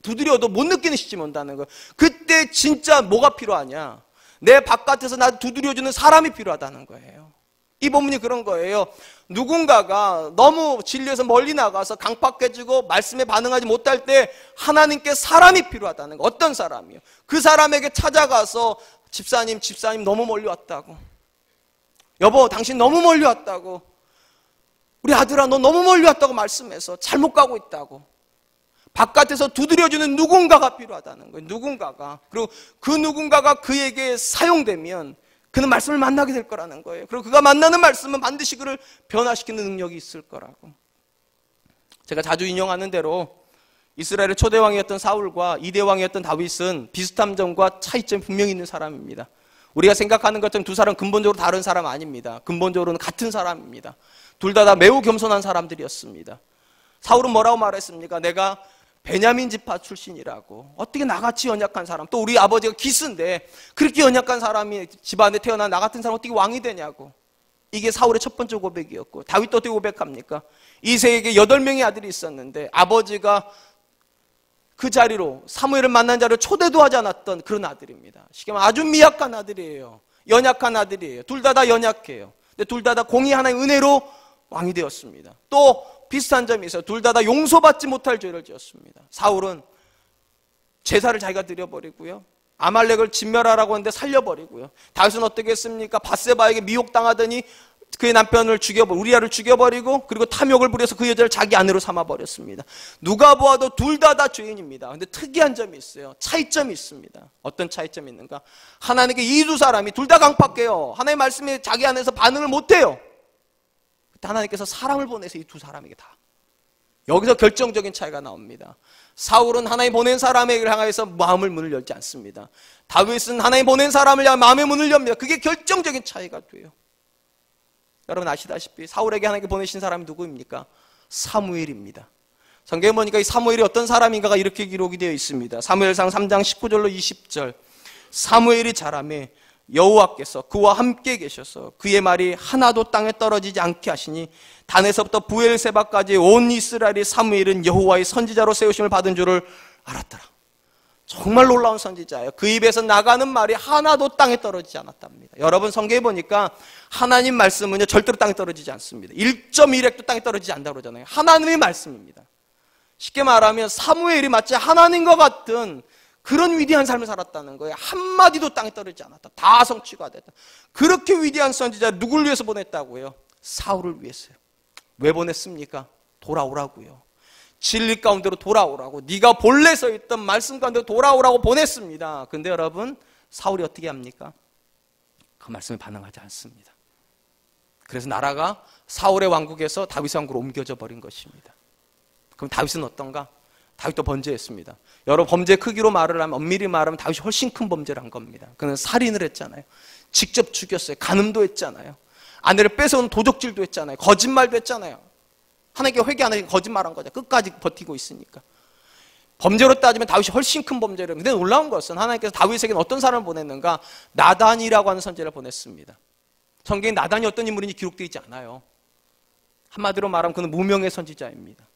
Speaker 3: 두드려도 못 느끼는 시점이 온다는 거예요. 그때 진짜 뭐가 필요하냐? 내 바깥에서 나를 두드려주는 사람이 필요하다는 거예요. 이 본문이 그런 거예요. 누군가가 너무 진리에서 멀리 나가서 강팍해지고 말씀에 반응하지 못할 때 하나님께 사람이 필요하다는 거. 어떤 사람이요? 그 사람에게 찾아가서 집사님 너무 멀리 왔다고. 여보, 당신 너무 멀리 왔다고. 우리 아들아, 너 너무 멀리 왔다고 말씀해서 잘못 가고 있다고. 바깥에서 두드려주는 누군가가 필요하다는 거예요. 누군가가. 그리고 그 누군가가 그에게 사용되면 그는 말씀을 만나게 될 거라는 거예요. 그리고 그가 만나는 말씀은 반드시 그를 변화시키는 능력이 있을 거라고. 제가 자주 인용하는 대로 이스라엘의 초대왕이었던 사울과 이대왕이었던 다윗은 비슷한 점과 차이점이 분명히 있는 사람입니다. 우리가 생각하는 것처럼 두 사람은 근본적으로 다른 사람 아닙니다. 근본적으로는 같은 사람입니다. 둘 다 매우 겸손한 사람들이었습니다. 사울은 뭐라고 말했습니까? 내가 베냐민 지파 출신이라고. 어떻게 나같이 연약한 사람, 또 우리 아버지가 기스인데 그렇게 연약한 사람이 집안에 태어난 나 같은 사람 어떻게 왕이 되냐고. 이게 사울의 첫 번째 고백이었고, 다윗도 어떻게 고백합니까? 이새에게 8명의 아들이 있었는데 아버지가 그 자리로 사무엘을 만난 자리로 초대도 하지 않았던 그런 아들입니다. 쉽게 말하면 아주 미약한 아들이에요. 연약한 아들이에요. 둘 다 연약해요. 근데 둘 다 공의 하나의 은혜로 왕이 되었습니다. 또 비슷한 점이 있어요. 둘 다 용서받지 못할 죄를 지었습니다. 사울은 제사를 자기가 드려버리고요. 아말렉을 진멸하라고 했는데 살려버리고요. 다윗은 어떻게 했습니까? 밧세바에게 미혹당하더니 그의 남편을 우리아를 죽여버리고, 그리고 탐욕을 부려서 그 여자를 자기 아내로 삼아버렸습니다. 누가 보아도 둘 다 죄인입니다. 근데 특이한 점이 있어요. 차이점이 있습니다. 어떤 차이점이 있는가? 하나님께 이 두 사람이 둘 다 강팍해요. 하나님의 말씀에 자기 안에서 반응을 못해요. 하나님께서 사람을 보내서 이 두 사람에게 다. 여기서 결정적인 차이가 나옵니다. 사울은 하나님 보낸 사람에게 향해서 마음의 문을 열지 않습니다. 다윗은 하나님 보낸 사람을 향해 마음의 문을 엽니다. 그게 결정적인 차이가 돼요. 여러분 아시다시피 사울에게 하나님께 보내신 사람이 누구입니까? 사무엘입니다. 성경에 보니까 이 사무엘이 어떤 사람인가가 이렇게 기록이 되어 있습니다. 사무엘상 3장 19절로 20절. 사무엘이 자라매 여호와께서 그와 함께 계셔서 그의 말이 하나도 땅에 떨어지지 않게 하시니 단에서부터 부엘세바까지 온 이스라엘이 사무엘은 여호와의 선지자로 세우심을 받은 줄을 알았더라. 정말 놀라운 선지자예요. 그 입에서 나가는 말이 하나도 땅에 떨어지지 않았답니다. 여러분 성경에 보니까 하나님 말씀은요 절대로 땅에 떨어지지 않습니다. 1.1핵도 땅에 떨어지지 않다고 그러잖아요. 하나님의 말씀입니다. 쉽게 말하면 사무엘이 마치 하나님과 같은 그런 위대한 삶을 살았다는 거예요. 한마디도 땅에 떨어지지 않았다. 다 성취가 됐다. 그렇게 위대한 선지자를 누굴 위해서 보냈다고요? 사울을 위해서요. 왜 보냈습니까? 돌아오라고요. 진리 가운데로 돌아오라고. 네가 본래 서 있던 말씀 가운데로 돌아오라고 보냈습니다. 근데 여러분 사울이 어떻게 합니까? 그 말씀에 반응하지 않습니다. 그래서 나라가 사울의 왕국에서 다윗 왕국으로 옮겨져 버린 것입니다. 그럼 다윗은 어떤가? 다윗도 범죄했습니다. 여러 범죄 크기로 말을 하면, 엄밀히 말하면 다윗이 훨씬 큰 범죄를 한 겁니다. 그는 살인을 했잖아요. 직접 죽였어요. 간음도 했잖아요. 아내를 뺏어온 도적질도 했잖아요. 거짓말도 했잖아요. 하나님께 회개 안 하니까 거짓말한 거죠. 끝까지 버티고 있으니까. 범죄로 따지면 다윗이 훨씬 큰 범죄를. 근데 놀라운 것은 하나님께서 다윗에게는 어떤 사람을 보냈는가? 나단이라고 하는 선지자를 보냈습니다. 성경에 나단이 어떤 인물인지 기록되어 있지 않아요. 한마디로 말하면 그는 무명의 선지자입니다.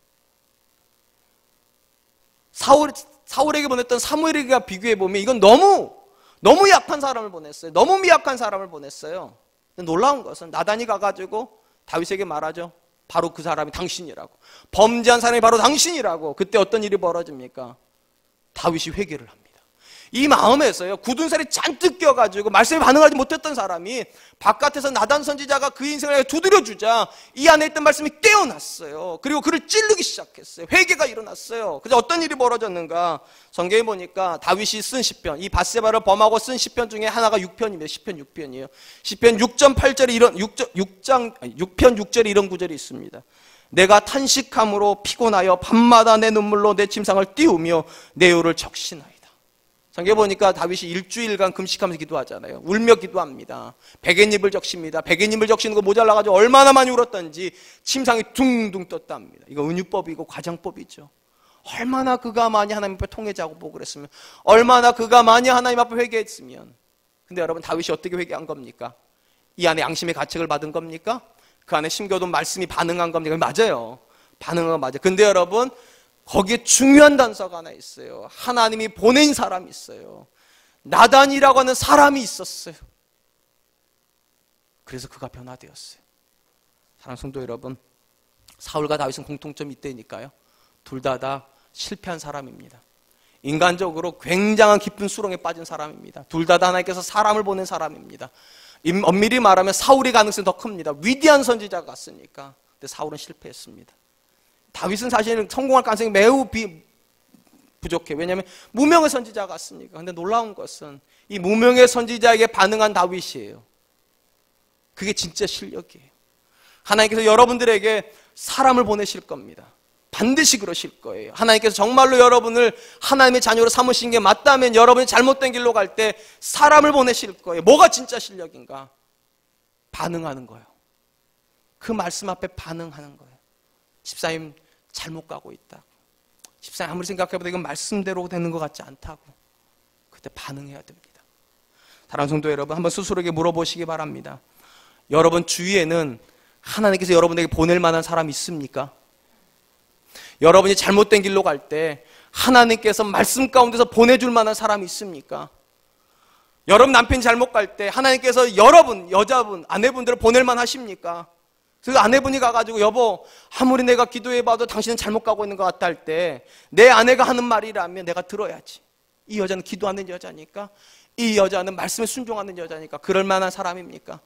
Speaker 3: 사울에게 보냈던 사무엘에게 비교해보면 이건 너무 약한 사람을 보냈어요. 너무 미약한 사람을 보냈어요. 근데 놀라운 것은 나단이 가가지고 다윗에게 말하죠. 바로 그 사람이 당신이라고. 범죄한 사람이 바로 당신이라고. 그때 어떤 일이 벌어집니까? 다윗이 회개를 합니다. 이 마음에서요, 굳은 살이 잔뜩 껴가지고 말씀에 반응하지 못했던 사람이 바깥에서 나단 선지자가 그 인생을 두드려주자 이 안에 있던 말씀이 깨어났어요. 그리고 그를 찌르기 시작했어요. 회개가 일어났어요. 그래서 어떤 일이 벌어졌는가? 성경에 보니까 다윗이 쓴 시편, 이 밧세바를 범하고 쓴 시편 중에 하나가 6편입니다. 시편 6편이에요. 시편 6.8절에 이런 6편 6절에 이런 구절이 있습니다. 내가 탄식함으로 피곤하여 밤마다 내 눈물로 내 침상을 띄우며 내 요를 적신하이다. 성경에 보니까 다윗이 일주일간 금식하면서 기도하잖아요. 울며 기도합니다. 베갯잎을 적십니다. 베갯잎을 적시는 거 모자라가지고 얼마나 많이 울었던지 침상이 둥둥 떴답니다. 이거 은유법이고 과정법이죠. 얼마나 그가 많이 하나님 앞에 통회자고 보고 그랬으면, 얼마나 그가 많이 하나님 앞에 회개했으면. 근데 여러분, 다윗이 어떻게 회개한 겁니까? 이 안에 양심의 가책을 받은 겁니까? 그 안에 심겨둔 말씀이 반응한 겁니까? 맞아요. 반응한 건 맞아요. 근데 여러분, 거기에 중요한 단서가 하나 있어요. 하나님이 보낸 사람이 있어요. 나단이라고 하는 사람이 있었어요. 그래서 그가 변화되었어요. 사랑하는 성도 여러분, 사울과 다윗은 공통점이 있다니까요. 둘 다 실패한 사람입니다. 인간적으로 굉장한 깊은 수렁에 빠진 사람입니다. 둘 다 하나님께서 사람을 보낸 사람입니다. 엄밀히 말하면 사울의 가능성이 더 큽니다. 위대한 선지자가 갔으니까. 근데 사울은 실패했습니다. 다윗은 사실 성공할 가능성이 매우 부족해. 왜냐하면 무명의 선지자가 갔으니까. 근데 놀라운 것은 이 무명의 선지자에게 반응한 다윗이에요. 그게 진짜 실력이에요. 하나님께서 여러분들에게 사람을 보내실 겁니다. 반드시 그러실 거예요. 하나님께서 정말로 여러분을 하나님의 자녀로 삼으신 게 맞다면 여러분이 잘못된 길로 갈 때 사람을 보내실 거예요. 뭐가 진짜 실력인가? 반응하는 거예요. 그 말씀 앞에 반응하는 거예요. 집사님 잘못 가고 있다. 집사님 아무리 생각해봐도 이건 말씀대로 되는 것 같지 않다고. 그때 반응해야 됩니다. 사랑하는 성도 여러분, 한번 스스로에게 물어보시기 바랍니다. 여러분 주위에는 하나님께서 여러분에게 보낼 만한 사람이 있습니까? 여러분이 잘못된 길로 갈 때 하나님께서 말씀 가운데서 보내줄 만한 사람이 있습니까? 여러분 남편이 잘못 갈 때 하나님께서 여러분, 여자분, 아내분들을 보낼 만 하십니까? 그 아내분이 가가지고 여보, 아무리 내가 기도해봐도 당신은 잘못 가고 있는 것 같다 할 때 내 아내가 하는 말이라면 내가 들어야지. 이 여자는 기도하는 여자니까, 이 여자는 말씀에 순종하는 여자니까 그럴 만한 사람입니까?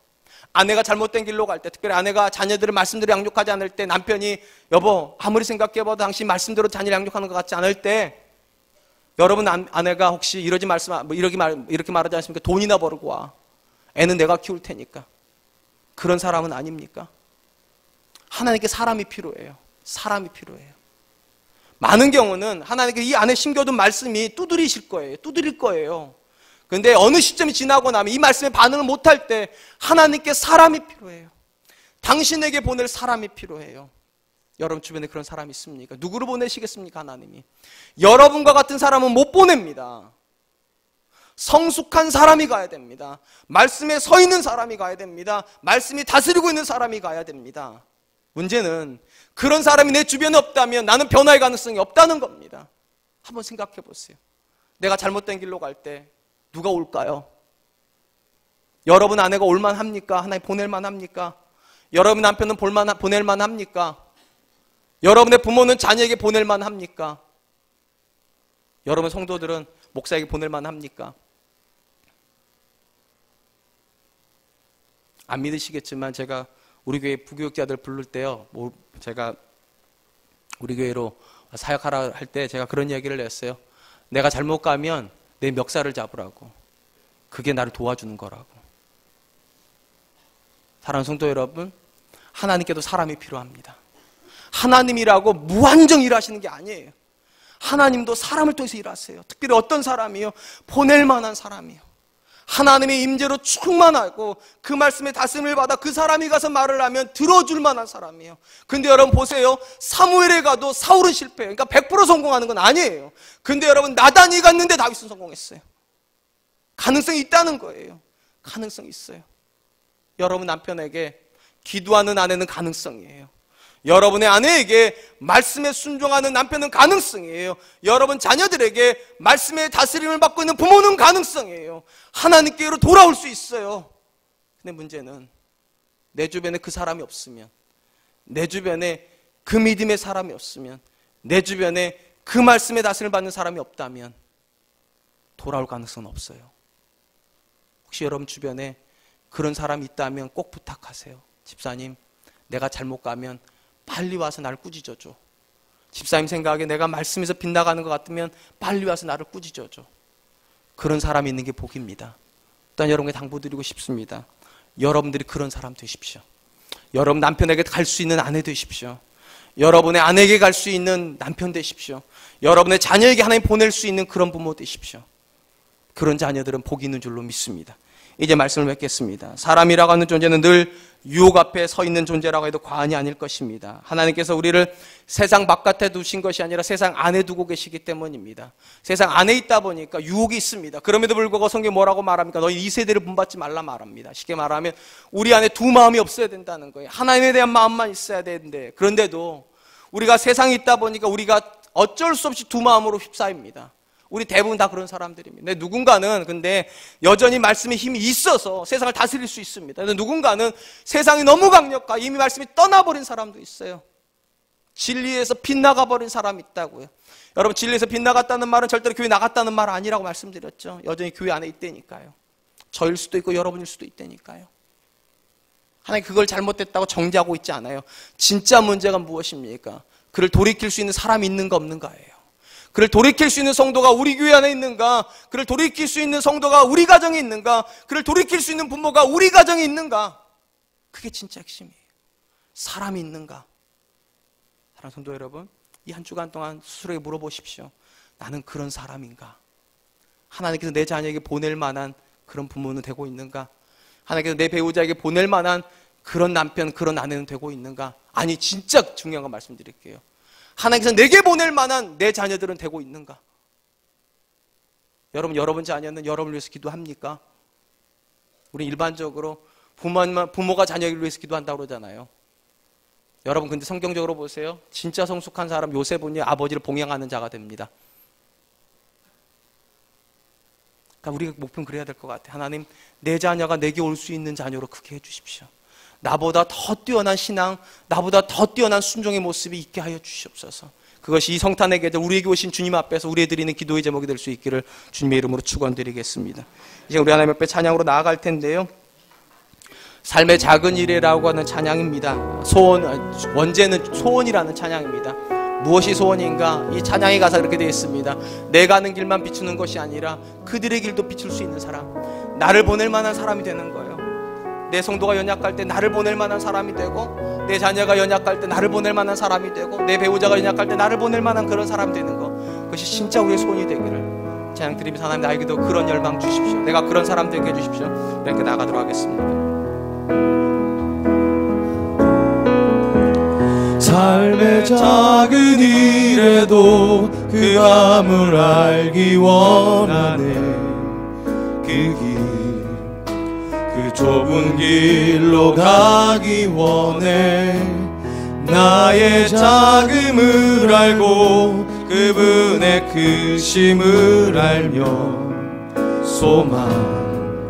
Speaker 3: 아내가 잘못된 길로 갈 때, 특별히 아내가 자녀들을 말씀대로 양육하지 않을 때 남편이 여보, 아무리 생각해봐도 당신 말씀대로 자녀를 양육하는 것 같지 않을 때 여러분 아내가 혹시 이렇게 말하지 않습니까? 돈이나 벌고 와. 애는 내가 키울 테니까. 그런 사람은 아닙니까? 하나님께 사람이 필요해요. 사람이 필요해요. 많은 경우는 하나님께 이 안에 심겨둔 말씀이 두드릴 거예요. 근데 어느 시점이 지나고 나면 이 말씀에 반응을 못할 때 하나님께 사람이 필요해요. 당신에게 보낼 사람이 필요해요. 여러분 주변에 그런 사람이 있습니까? 누구를 보내시겠습니까? 하나님이. 여러분과 같은 사람은 못 보냅니다. 성숙한 사람이 가야 됩니다. 말씀에 서 있는 사람이 가야 됩니다. 말씀이 다스리고 있는 사람이 가야 됩니다. 문제는 그런 사람이 내 주변에 없다면 나는 변화의 가능성이 없다는 겁니다. 한번 생각해 보세요. 내가 잘못된 길로 갈 때 누가 올까요? 여러분 아내가 올만 합니까? 하나님 보낼만 합니까? 여러분 남편은 보낼만 합니까? 여러분의 부모는 자녀에게 보낼만 합니까? 여러분 성도들은 목사에게 보낼만 합니까? 안 믿으시겠지만 제가 우리 교회 부교육자들 부를 때요, 제가 우리 교회로 사역하라 할 때 제가 그런 이야기를 했어요. 내가 잘못 가면 내 멱살을 잡으라고. 그게 나를 도와주는 거라고. 사랑하는 성도 여러분, 하나님께도 사람이 필요합니다. 하나님이라고 무한정 일하시는 게 아니에요. 하나님도 사람을 통해서 일하세요. 특별히 어떤 사람이요? 보낼 만한 사람이요. 하나님의 임재로 충만하고 그 말씀에 다스림을 받아 그 사람이 가서 말을 하면 들어줄 만한 사람이에요. 근데 여러분 보세요. 사무엘에 가도 사울은 실패해요. 그러니까 100% 성공하는 건 아니에요. 근데 여러분 나단이 갔는데 다윗은 성공했어요. 가능성이 있다는 거예요. 가능성이 있어요. 여러분 남편에게 기도하는 아내는 가능성이에요. 여러분의 아내에게 말씀에 순종하는 남편은 가능성이에요. 여러분 자녀들에게 말씀의 다스림을 받고 있는 부모는 가능성이에요. 하나님께로 돌아올 수 있어요. 근데 문제는 내 주변에 그 사람이 없으면, 내 주변에 그 믿음의 사람이 없으면, 내 주변에 그 말씀의 다스림을 받는 사람이 없다면 돌아올 가능성은 없어요. 혹시 여러분 주변에 그런 사람이 있다면 꼭 부탁하세요. 집사님, 내가 잘못 가면 빨리 와서 나를 꾸짖어줘. 집사님 생각에 내가 말씀에서 빗나가는 것 같으면 빨리 와서 나를 꾸짖어줘. 그런 사람이 있는 게 복입니다. 일단 여러분께 당부드리고 싶습니다. 여러분들이 그런 사람 되십시오. 여러분 남편에게 갈 수 있는 아내 되십시오. 여러분의 아내에게 갈 수 있는 남편 되십시오. 여러분의 자녀에게 하나님 보낼 수 있는 그런 부모 되십시오. 그런 자녀들은 복이 있는 줄로 믿습니다. 이제 말씀을 맺겠습니다. 사람이라고 하는 존재는 늘 유혹 앞에 서 있는 존재라고 해도 과언이 아닐 것입니다. 하나님께서 우리를 세상 바깥에 두신 것이 아니라 세상 안에 두고 계시기 때문입니다. 세상 안에 있다 보니까 유혹이 있습니다. 그럼에도 불구하고 성경이 뭐라고 말합니까? 너희 이 세대를 본받지 말라 말합니다. 쉽게 말하면 우리 안에 두 마음이 없어야 된다는 거예요. 하나님에 대한 마음만 있어야 되는데, 그런데도 우리가 세상에 있다 보니까 우리가 어쩔 수 없이 두 마음으로 휩싸입니다. 우리 대부분 다 그런 사람들입니다. 근데 누군가는 근데 여전히 말씀의 힘이 있어서 세상을 다스릴 수 있습니다. 근데 누군가는 세상이 너무 강력하고 이미 말씀이 떠나버린 사람도 있어요. 진리에서 빗나가버린 사람이 있다고요. 여러분, 진리에서 빗나갔다는 말은 절대로 교회 나갔다는 말 아니라고 말씀드렸죠. 여전히 교회 안에 있다니까요. 저일 수도 있고 여러분일 수도 있다니까요. 하나님 그걸 잘못됐다고 정죄하고 있지 않아요. 진짜 문제가 무엇입니까? 그를 돌이킬 수 있는 사람이 있는가 없는가예요. 그를 돌이킬 수 있는 성도가 우리 교회 안에 있는가? 그를 돌이킬 수 있는 성도가 우리 가정에 있는가? 그를 돌이킬 수 있는 부모가 우리 가정에 있는가? 그게 진짜 핵심이에요. 사람이 있는가? 사랑하는 성도 여러분, 이 한 주간 동안 스스로에게 물어보십시오. 나는 그런 사람인가? 하나님께서 내 자녀에게 보낼 만한 그런 부모는 되고 있는가? 하나님께서 내 배우자에게 보낼 만한 그런 남편, 그런 아내는 되고 있는가? 아니, 진짜 중요한 거 말씀드릴게요. 하나님께서 내게 보낼 만한 내 자녀들은 되고 있는가? 여러분 자녀는 여러분을 위해서 기도합니까? 우리 일반적으로 부모가 자녀를 위해서 기도한다고 그러잖아요. 여러분 근데 성경적으로 보세요. 진짜 성숙한 사람 요셉은요, 아버지를 봉양하는 자가 됩니다. 그러니까 우리가 목표는 그래야 될 것 같아요. 하나님, 내 자녀가 내게 올 수 있는 자녀로 크게 해주십시오. 나보다 더 뛰어난 신앙, 나보다 더 뛰어난 순종의 모습이 있게 하여 주시옵소서. 그것이 이 성탄의 계절 우리에게 오신 주님 앞에서 우리의 드리는 기도의 제목이 될 수 있기를 주님의 이름으로 축원드리겠습니다. 이제 우리 하나님 앞에 찬양으로 나아갈 텐데요. 삶의 작은 일이라고 하는 찬양입니다. 원제는 소원이라는 찬양입니다. 무엇이 소원인가? 이 찬양의 가사 그렇게 되어 있습니다. 내가 가는 길만 비추는 것이 아니라 그들의 길도 비출 수 있는 사람, 나를 보낼 만한 사람이 되는 거예요. 내 성도가 연약할 때 나를 보낼 만한 사람이 되고, 내 자녀가 연약할 때 나를 보낼 만한 사람이 되고, 내 배우자가 연약할 때 나를 보낼 만한 그런 사람이 되는 거, 그것이 진짜 우리의 소원이 되기를 찬양 드리면서 하나님 나에게도 그런 열망 주십시오. 내가 그런 사람 되게 해주십시오. 이렇게 나가도록 하겠습니다.
Speaker 4: 삶의 작은 일에도 그 마음을 알기 원하네. 그 좁은 길로 가기 원해. 나의 작음을 알고 그분의 크심을 알며 소망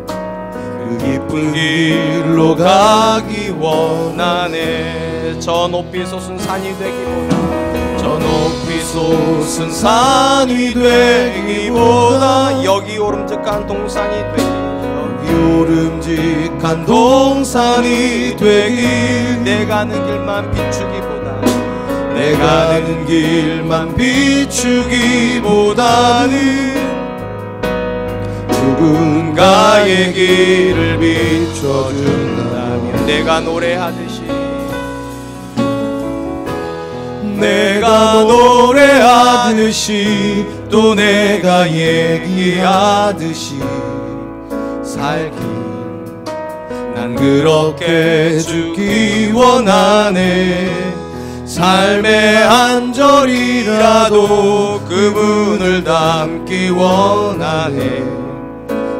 Speaker 4: 그 깊은 길로 가기 원하네.
Speaker 3: 저 높이 솟은 산이 되기보다,
Speaker 4: 저 높이 솟은 산이 되기보다
Speaker 3: 여기 오름직한 동산이 되기,
Speaker 4: 오름직한 동산이 되길.
Speaker 3: 내 가는 길만 비추기보다,
Speaker 4: 내 가는 길만 비추기보다는 누군가의 길을 비춰준다면
Speaker 3: 내가 노래하듯이,
Speaker 4: 내가 노래하듯이 또 내가 얘기하듯이 살기, 난 그렇게 죽기 원하네. 삶의 한 절이라도 그분을 담기 원하네.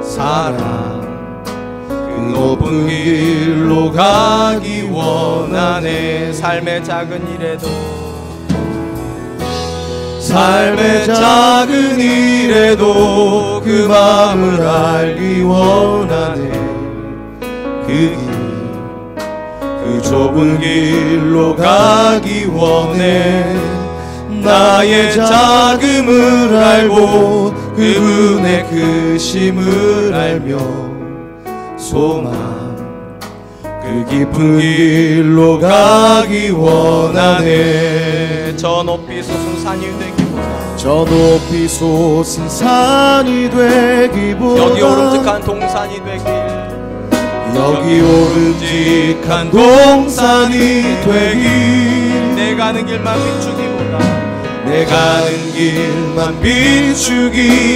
Speaker 4: 사랑 그 높은 길로 가기 원하네.
Speaker 3: 삶의 작은 일에도,
Speaker 4: 삶의 작은 일에도 그 마음을 알기 원하네. 그 좁은 길로 가기 원해. 나의 작음을 알고 그분의 크심을 알며 소망 그 깊은 길로 가기 원하네.
Speaker 3: 저 높이 솟은 산이 되기보다
Speaker 4: 저 높이 솟은 산이 되기보다
Speaker 3: 여기 오름직한 동산이 되길
Speaker 4: 여기 오름직한 동산이 되길
Speaker 3: 내 가는 길만 비추기보다
Speaker 4: 내 가는 길만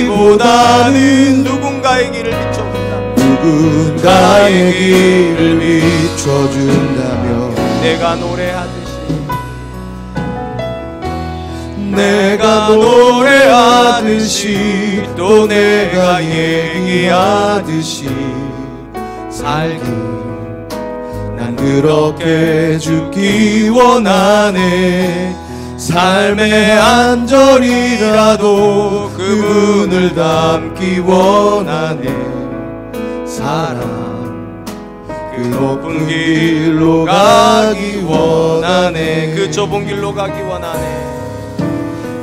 Speaker 4: 비추기보다는
Speaker 3: 누군가의 길을 비춰준다.
Speaker 4: 누군가의 길을 비춰준다며
Speaker 3: 내가 노래하듯이
Speaker 4: 내가 노래하듯이 또 내가 얘기하듯이 살기 난 그렇게 죽기 원하네. 삶의 한 절이라도 그분을 닮기 원하네. 사랑 그 높은 길로 가기 원하네.
Speaker 3: 그 좁은 길로 가기 원하네.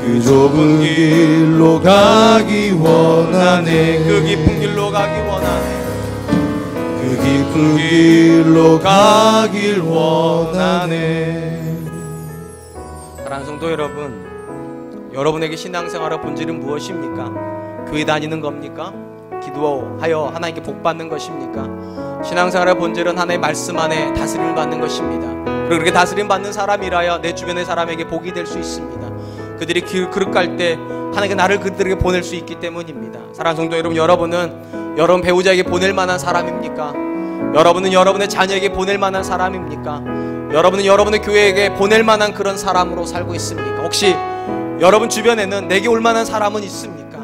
Speaker 4: 그 좁은 길로 가기 원하네.
Speaker 3: 그 깊은 길로 가기 원하네.
Speaker 4: 그 깊은 길로 가길 원하네.
Speaker 3: 사랑하는 성도 여러분, 여러분에게 신앙생활의 본질은 무엇입니까? 교회 다니는 겁니까? 기도하여 하나님께 복 받는 것입니까? 신앙생활의 본질은 하나님의 말씀 안에 다스림을 받는 것입니다. 그리고 그렇게 다스림 받는 사람이라야 내 주변의 사람에게 복이 될 수 있습니다. 그들이 그릇 갈 때 하나님께 나를 그들에게 보낼 수 있기 때문입니다. 사랑하는 성도 여러분, 여러분은 여러분 배우자에게 보낼 만한 사람입니까? 여러분은 여러분의 자녀에게 보낼 만한 사람입니까? 여러분은 여러분의 교회에게 보낼 만한 그런 사람으로 살고 있습니까? 혹시 여러분 주변에는 내게 올 만한 사람은 있습니까?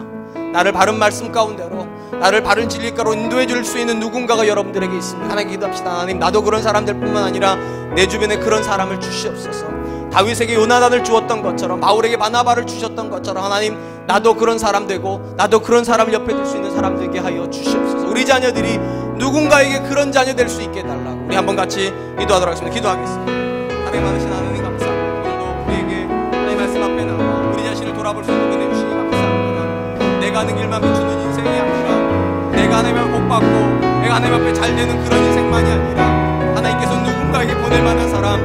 Speaker 3: 나를 바른 말씀 가운데로, 나를 바른 진리가로 인도해 줄 수 있는 누군가가 여러분들에게 있습니다. 하나님 기도합시다. 하나님, 나도 그런 사람들 뿐만 아니라 내 주변에 그런 사람을 주시옵소서. 다윗에게 요나단을 주었던 것처럼, 바울에게 바나바를 주셨던 것처럼 하나님, 나도 그런 사람 되고 나도 그런 사람을 옆에 둘 수 있는 사람 되게 하여 주시옵소서. 우리 자녀들이 누군가에게 그런 자녀 될 수 있게 해달라고 우리 한번 같이 기도하도록 하겠습니다. 기도하겠습니다. 하나님 많으신 하나님 감사합니다. 오늘도 우리에게 하나님 말씀 앞에 나와 우리 자신을 돌아볼 수 있는 은혜 주시기 감사합니다. 내가 하는 길만 비추는 인생이 아니라 내가 하나님 앞에 복 받고 내가 하나님 앞에 잘 되는 그런 인생만이 아니라 하나님께서 누군가에게 보낼 만한 사람,